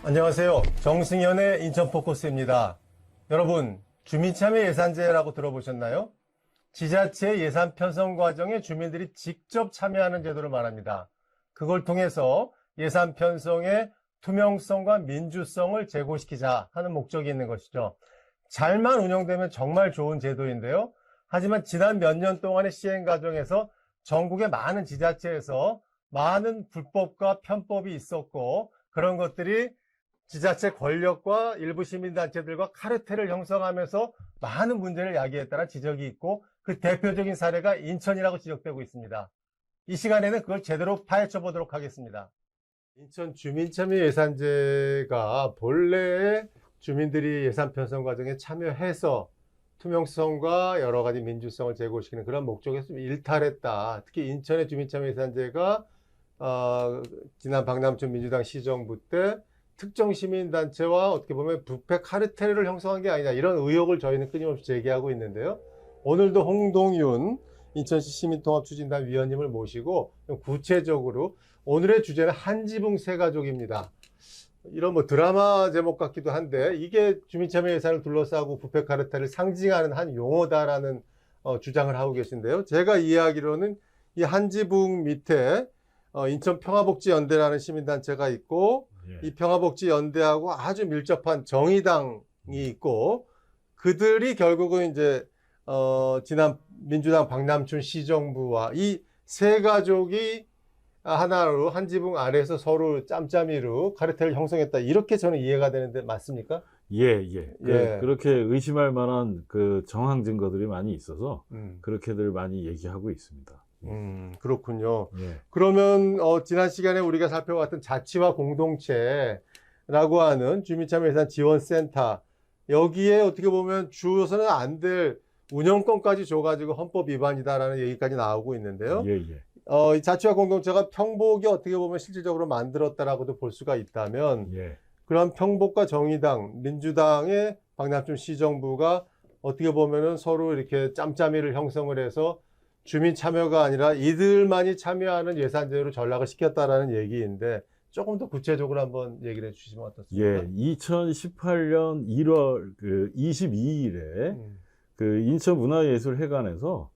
안녕하세요. 정승현의 인천포커스입니다. 여러분, 주민참여 예산제라고 들어보셨나요? 지자체 예산 편성 과정에 주민들이 직접 참여하는 제도를 말합니다. 그걸 통해서 예산 편성의 투명성과 민주성을 제고시키자 하는 목적이 있는 것이죠. 잘만 운영되면 정말 좋은 제도인데요. 하지만 지난 몇 년 동안의 시행 과정에서 전국의 많은 지자체에서 많은 불법과 편법이 있었고, 그런 것들이 지자체 권력과 일부 시민단체들과 카르텔을 형성하면서 많은 문제를 야기했다는 지적이 있고, 그 대표적인 사례가 인천이라고 지적되고 있습니다. 이 시간에는 그걸 제대로 파헤쳐 보도록 하겠습니다. 인천 주민참여예산제가 본래 주민들이 예산 편성 과정에 참여해서 투명성과 여러 가지 민주성을 제고시키는 그런 목적에서 좀 일탈했다. 특히 인천의 주민참여예산제가 지난 박남춘 민주당 시정부 때 특정 시민단체와 어떻게 보면 부패 카르텔을 형성한 게 아니냐, 이런 의혹을 저희는 끊임없이 제기하고 있는데요. 오늘도 홍동윤 인천시 시민통합추진단 위원님을 모시고 좀 구체적으로, 오늘의 주제는 한지붕 세 가족입니다. 이런 뭐 드라마 제목 같기도 한데, 이게 주민참여 예산을 둘러싸고 부패 카르텔을 상징하는 한 용어다라는 주장을 하고 계신데요. 제가 이해하기로는 이 한지붕 밑에 인천평화복지연대라는 시민단체가 있고, 이 평화복지연대하고 아주 밀접한 정의당이 있고, 그들이 결국은 이제 지난 민주당 박남춘 시정부와 이 세 가족이 하나로 한 지붕 아래에서 서로 짬짬이로 카르텔을 형성했다, 이렇게 저는 이해가 되는데 맞습니까? 예. 그렇게 의심할 만한 그 정황 증거들이 많이 있어서 그렇게들 많이 얘기하고 있습니다. 그렇군요. 예. 그러면 지난 시간에 우리가 살펴봤던 자치와 공동체라고 하는 주민참여예산 지원센터, 여기에 어떻게 보면 주어서는 안 될 운영권까지 줘가지고 헌법 위반이다라는 얘기까지 나오고 있는데요. 이 자치와 공동체가 평복이 어떻게 보면 실질적으로 만들었다라고도 볼 수가 있다면, 그런 평복과 정의당, 민주당의 박남춘 시정부가 어떻게 보면은 서로 이렇게 짬짬이를 형성을 해서 주민 참여가 아니라 이들만이 참여하는 예산제로 전락을 시켰다라는 얘기인데, 조금 더 구체적으로 한번 얘기를 해주시면 어떻습니까? 2018년 1월 22일에 그 인천문화예술회관에서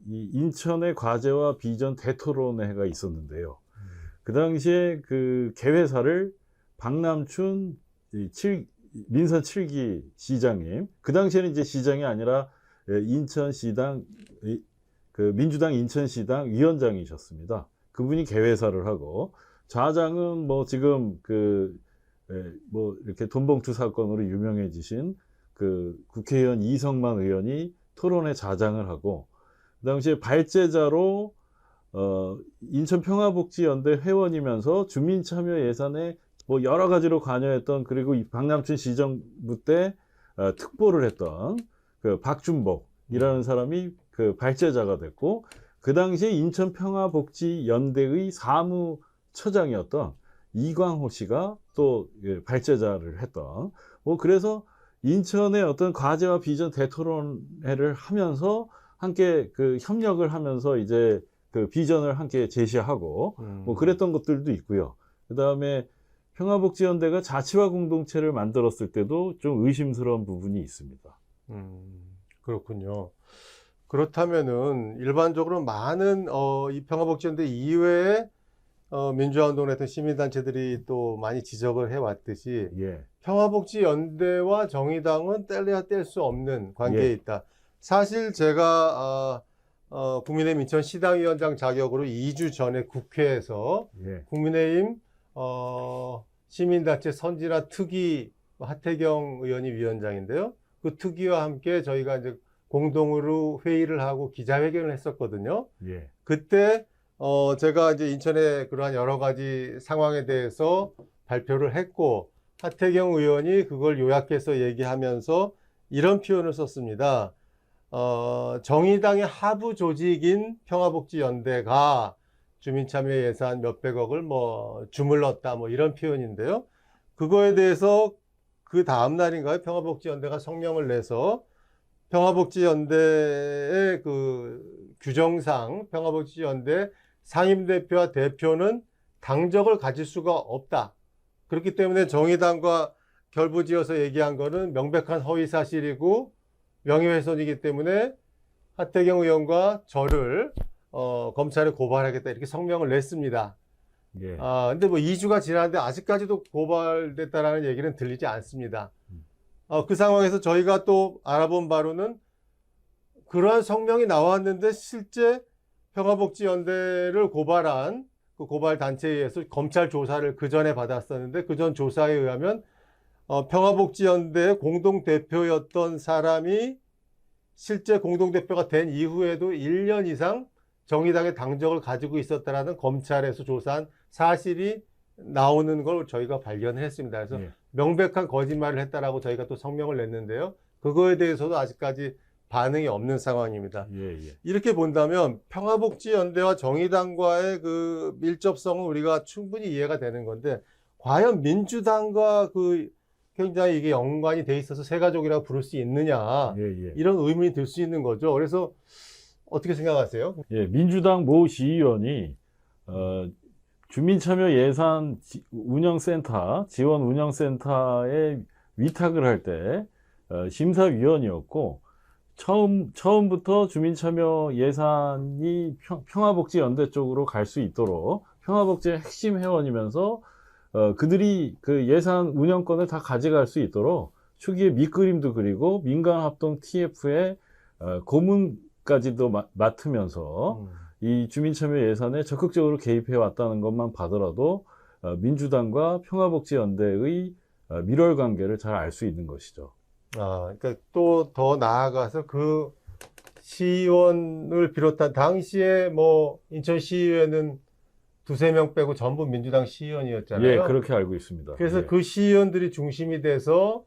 이 인천의 과제와 비전 대토론회가 있었는데요. 그 당시에 그 개회사를 박남춘 민선 7기 시장님, 그 당시에는 이제 시장이 아니라 인천시당 그 민주당 인천시당 위원장이셨습니다. 그분이 개회사를 하고, 좌장은 뭐 지금 뭐 이렇게 돈봉투 사건으로 유명해지신 그 국회의원 이성만 의원이 토론회 좌장을 하고, 그 당시에 발제자로 인천평화복지연대 회원이면서 주민참여 예산에 뭐 여러 가지로 관여했던, 그리고 이 박남춘 시정부 때 특보를 했던 그 박준복이라는 사람이 그 발제자가 됐고, 그 당시에 인천평화복지연대의 사무처장이었던 이광호 씨가 또 발제자를 했던, 뭐 그래서 인천의 어떤 과제와 비전 대토론회를 하면서 함께 그 협력을 하면서 이제 그 비전을 함께 제시하고 뭐 그랬던 것들도 있고요. 그 다음에 평화복지연대가 자치와 공동체를 만들었을 때도 좀 의심스러운 부분이 있습니다. 그렇군요. 그렇다면은 일반적으로 많은 이 평화복지연대 이외에 민주화운동을 했던 시민단체들이 또 많이 지적을 해왔듯이, 평화복지연대와 정의당은 뗄래야 뗄 수 없는 관계에 있다. 사실 제가 국민의힘 인천 시당위원장 자격으로 2주 전에 국회에서 국민의힘 시민단체 선진화 특위 하태경 의원이 위원장인데요. 그 특위와 함께 저희가 이제 공동으로 회의를 하고 기자회견을 했었거든요. 그때 제가 이제 인천의 그러한 여러 가지 상황에 대해서 발표를 했고, 하태경 의원이 그걸 요약해서 얘기하면서 이런 표현을 썼습니다. 정의당의 하부 조직인 평화복지연대가 주민참여 예산 몇백억을 뭐 주물렀다, 뭐 이런 표현인데요. 그거에 대해서 그 다음 날인가요? 평화복지연대가 성명을 내서 평화복지연대의 그 규정상 평화복지연대 상임대표와 대표는 당적을 가질 수가 없다. 그렇기 때문에 정의당과 결부지어서 얘기한 거는 명백한 허위 사실이고 명예훼손이기 때문에 하태경 의원과 저를 검찰에 고발하겠다 이렇게 성명을 냈습니다. 예. 근데 뭐 2주가 지났는데 아직까지도 고발됐다라는 얘기는 들리지 않습니다. 그 상황에서 저희가 또 알아본 바로는 그러한 성명이 나왔는데 실제 평화복지연대를 고발한 그 고발 단체에 의해서 검찰 조사를 그 전에 받았었는데 그 전 조사에 의하면 평화복지연대의 공동대표였던 사람이 실제 공동대표가 된 이후에도 1년 이상 정의당의 당적을 가지고 있었다라는 검찰에서 조사한 사실이 나오는 걸 저희가 발견을 했습니다. 그래서 예. 명백한 거짓말을 했다라고 저희가 또 성명을 냈는데요. 그거에 대해서도 아직까지 반응이 없는 상황입니다. 예, 예. 이렇게 본다면 평화복지연대와 정의당과의 그 밀접성은 우리가 충분히 이해가 되는 건데 과연 민주당과 그 굉장히 이게 연관이 돼 있어서 새가족이라고 부를 수 있느냐 예, 예. 이런 의문이 들 수 있는 거죠. 그래서 어떻게 생각하세요? 예, 민주당 모 시의원이 주민참여 예산 운영센터, 지원 운영센터에 위탁을 할 때 심사위원이었고 처음부터 주민참여 예산이 평화복지연대 쪽으로 갈 수 있도록 평화복지의 핵심 회원이면서 그들이 그 예산 운영권을 다 가져갈 수 있도록 초기에 밑그림도 그리고 민간합동 TF의 고문까지도 맡으면서 이 주민참여 예산에 적극적으로 개입해 왔다는 것만 봐더라도 민주당과 평화복지연대의 밀월 관계를 잘 알 수 있는 것이죠. 그러니까 또 더 나아가서 그 시의원을 비롯한 당시에 뭐 인천시의회는 두세 명 빼고 전부 민주당 시의원이었잖아요. 예, 그렇게 알고 있습니다. 그래서 예. 그 시의원들이 중심이 돼서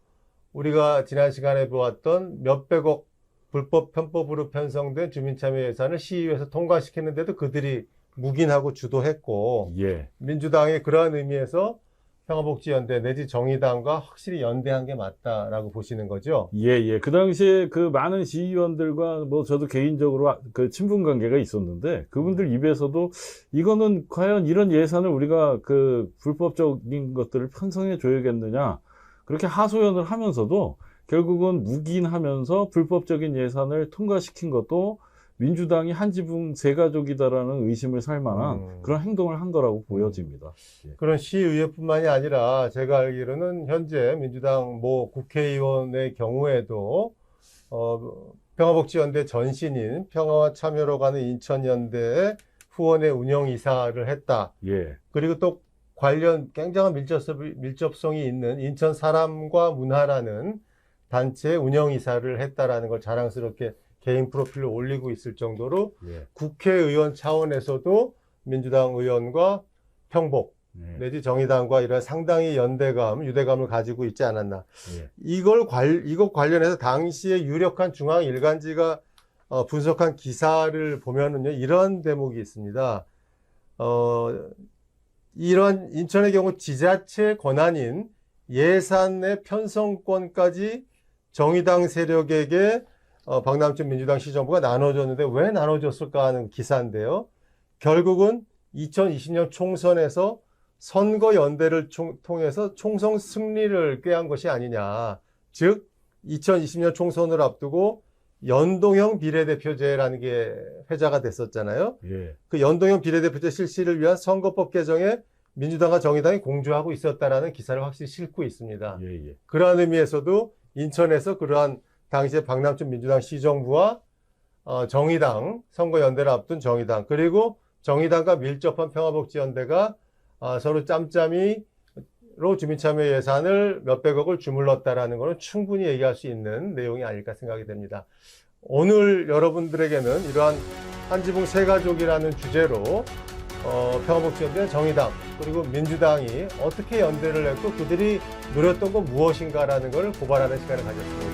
우리가 지난 시간에 보았던 몇백억 불법 편법으로 편성된 주민참여 예산을 시의회에서 통과시켰는데도 그들이 묵인하고 주도했고 예. 민주당이 그러한 의미에서 평화복지연대 내지 정의당과 확실히 연대한 게 맞다라고 보시는 거죠? 예, 예. 그 당시에 그 많은 시의원들과 뭐 저도 개인적으로 그 친분 관계가 있었는데 그분들 입에서도 이거는 과연 이런 예산을 우리가 그 불법적인 것들을 편성해 줘야겠느냐 그렇게 하소연을 하면서도 결국은 묵인하면서 불법적인 예산을 통과시킨 것도 민주당이 한 지붕 세 가족이다라는 의심을 살 만한 그런 행동을 한 거라고 보여집니다. 예. 그런 시의회뿐만이 아니라 제가 알기로는 현재 민주당 모 국회의원의 경우에도 평화복지연대 전신인 평화와 참여로 가는 인천연대의 후원의 운영이사를 했다. 예. 그리고 또 관련 굉장한 밀접성이 있는 인천 사람과 문화라는 단체 운영이사를 했다라는 걸 자랑스럽게 개인 프로필로 올리고 있을 정도로 예. 국회의원 차원에서도 민주당 의원과 평복 예. 내지 정의당과 이런 상당히 연대감, 유대감을 가지고 있지 않았나. 예. 이것 관련해서 당시에 유력한 중앙 일간지가 분석한 기사를 보면은요, 이런 대목이 있습니다. 이런 인천의 경우 지자체 권한인 예산의 편성권까지 정의당 세력에게 박남춘 민주당 시정부가 나눠줬는데 왜 나눠줬을까 하는 기사인데요. 결국은 2020년 총선에서 선거연대를 통해서 총선 승리를 꾀한 것이 아니냐. 즉 2020년 총선을 앞두고 연동형 비례대표제라는 게 회자가 됐었잖아요. 예. 그 연동형 비례대표제 실시를 위한 선거법 개정에 민주당과 정의당이 공조하고 있었다라는 기사를 확실히 싣고 있습니다. 예. 예. 그러한 의미에서도 인천에서 그러한 당시에 박남춘 민주당 시정부와 정의당 선거연대를 앞둔 정의당 그리고 정의당과 밀접한 평화복지연대가 서로 짬짬이로 주민참여 예산을 몇백억을 주물렀다라는 것은 충분히 얘기할 수 있는 내용이 아닐까 생각이 됩니다. 오늘 여러분들에게는 이러한 한지붕 세가족이라는 주제로 평화복지연대, 정의당 그리고 민주당이 어떻게 연대를 했고 그들이 노렸던 건 무엇인가라는 걸 고발하는 시간을 가졌습니다.